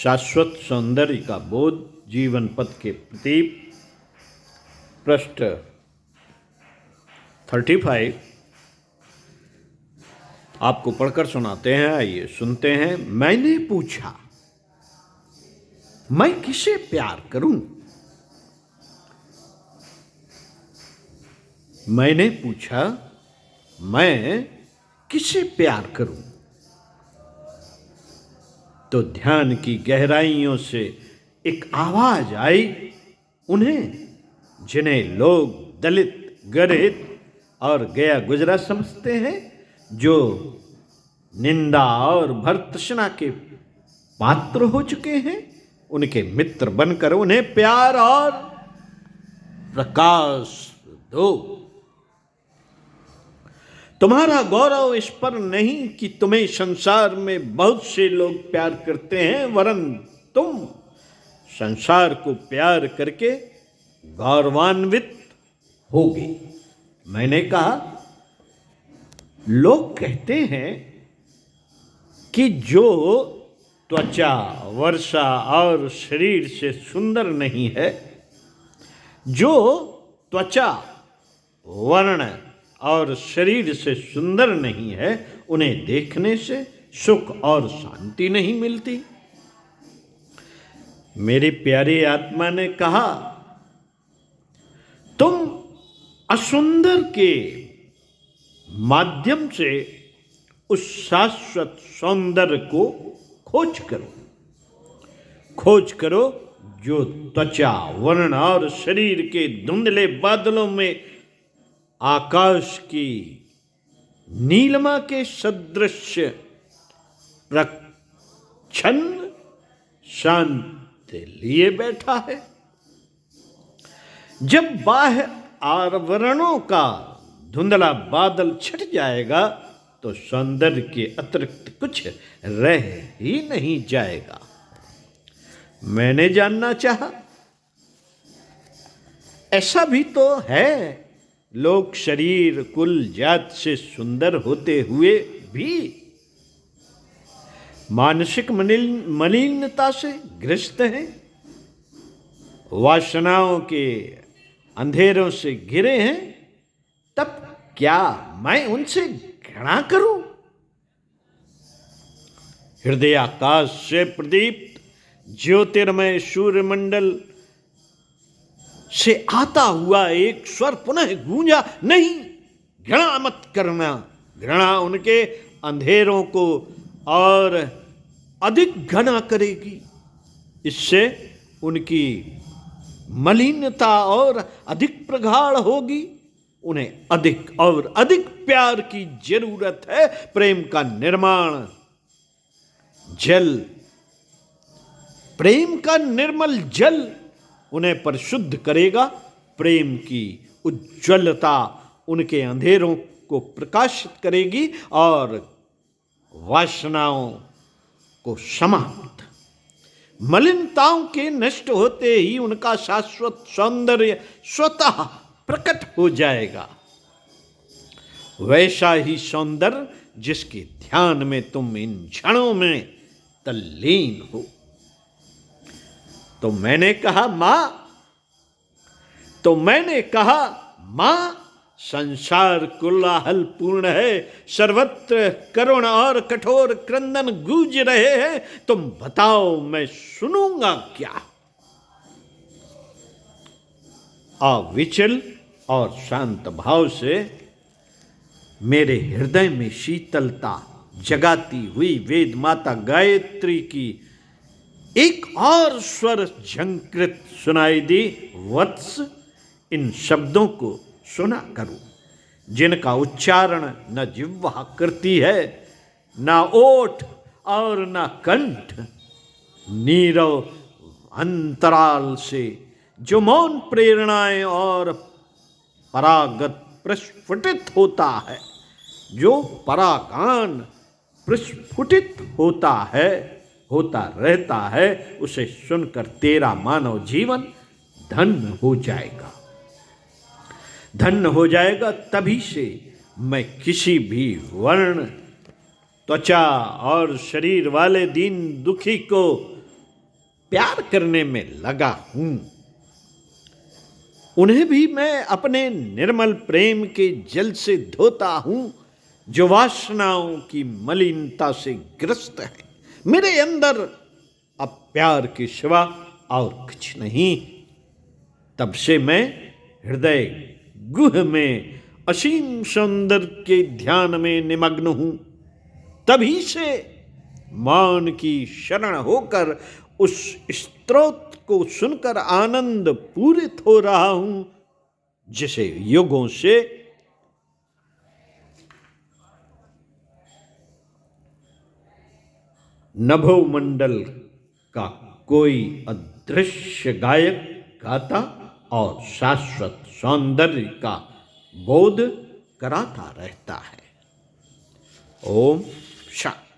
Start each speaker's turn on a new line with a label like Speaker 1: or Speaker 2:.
Speaker 1: शाश्वत सौंदर्य का बोध जीवन पथ के प्रति पृष्ठ 35 आपको पढ़कर सुनाते हैं। आइए सुनते हैं। मैंने पूछा, मैं किसे प्यार करूं? मैंने पूछा, मैं किसे प्यार करूं? तो ध्यान की गहराइयों से एक आवाज आई, उन्हें जिन्हें लोग दलित, गरीब और गया गुजरा समझते हैं, जो निंदा और भर्त्सना के पात्र हो चुके हैं, उनके मित्र बनकर उन्हें प्यार और प्रकाश दो। तुम्हारा गौरव इस पर नहीं कि तुम्हें संसार में बहुत से लोग प्यार करते हैं, वरन तुम संसार को प्यार करके गौरवान्वित होगे। मैंने कहा, लोग कहते हैं कि जो त्वचा, वर्षा और शरीर से सुंदर नहीं है, जो त्वचा, वर्ण और शरीर से सुंदर नहीं है, उन्हें देखने से सुख और शांति नहीं मिलती। मेरी प्यारी आत्मा ने कहा, तुम असुंदर के माध्यम से उस शाश्वत सौंदर्य को खोज करो जो त्वचा, वर्ण और शरीर के धुंधले बादलों में आकाश की नीलिमा के सदृश प्रच्छन्न शांति लिए बैठा है। जब बाह्य आवरणों का धुंधला बादल छट जाएगा तो सौंदर्य के अतिरिक्त कुछ रह ही नहीं जाएगा। मैंने जानना चाहा, ऐसा भी तो है, लोग शरीर, कुल, जात से सुंदर होते हुए भी मानसिक मलिनता से ग्रस्त हैं, वासनाओं के अंधेरों से घिरे हैं। तब क्या मैं उनसे घृणा करूं? हृदय आकाश से प्रदीप्त ज्योतिर्मय सूर्यमंडल से आता हुआ एक स्वर पुनः गूंजा, नहीं, घृणा मत करना। घृणा उनके अंधेरों को और अधिक घना करेगी। इससे उनकी मलिनता और अधिक प्रगाढ़ होगी। उन्हें अधिक और अधिक प्यार की जरूरत है। प्रेम का निर्माण जल, प्रेम का निर्मल जल उन्हें परिशुद्ध करेगा। प्रेम की उज्ज्वलता उनके अंधेरों को प्रकाशित करेगी और वासनाओं को समाप्त, मलिनताओं के नष्ट होते ही उनका शाश्वत सौंदर्य स्वतः प्रकट हो जाएगा। वैसा ही सौंदर्य जिसके ध्यान में तुम इन क्षणों में तल्लीन हो। तो मैंने कहा, मां, संसार कोलाहल पूर्ण है, सर्वत्र करुण और कठोर क्रंदन गूंज रहे हैं। तुम बताओ, मैं सुनूंगा क्या? अविचल और शांत भाव से मेरे हृदय में शीतलता जगाती हुई वेद माता गायत्री की एक और स्वर झंकृत सुनाई दी। वत्स, इन शब्दों को सुना करो, जिनका उच्चारण न जिह्वा करती है, न ओठ और न कंठ, नीरव अंतराल से जो मौन प्रेरणाएं और परागत प्रस्फुटित होता है, जो परागान प्रस्फुटित होता रहता है, उसे सुनकर तेरा मानव जीवन धन्य हो जाएगा। धन्य हो जाएगा। तभी से मैं किसी भी वर्ण, त्वचा और शरीर वाले दीन दुखी को प्यार करने में लगा हूं। उन्हें भी मैं अपने निर्मल प्रेम के जल से धोता हूं, जो वासनाओं की मलिनता से ग्रस्त है। मेरे अंदर अब प्यार के सिवा और कुछ नहीं। तब से मैं हृदय गुह में असीम सौंदर्य के ध्यान में निमग्न हूं। तभी से मौन की शरण होकर उस स्त्रोत को सुनकर आनंद पूरित हो रहा हूं, जिसे युगों से नभोमंडल का कोई अदृश्य गायक गाता और शाश्वत सौंदर्य का बोध कराता रहता है। ओम शांति।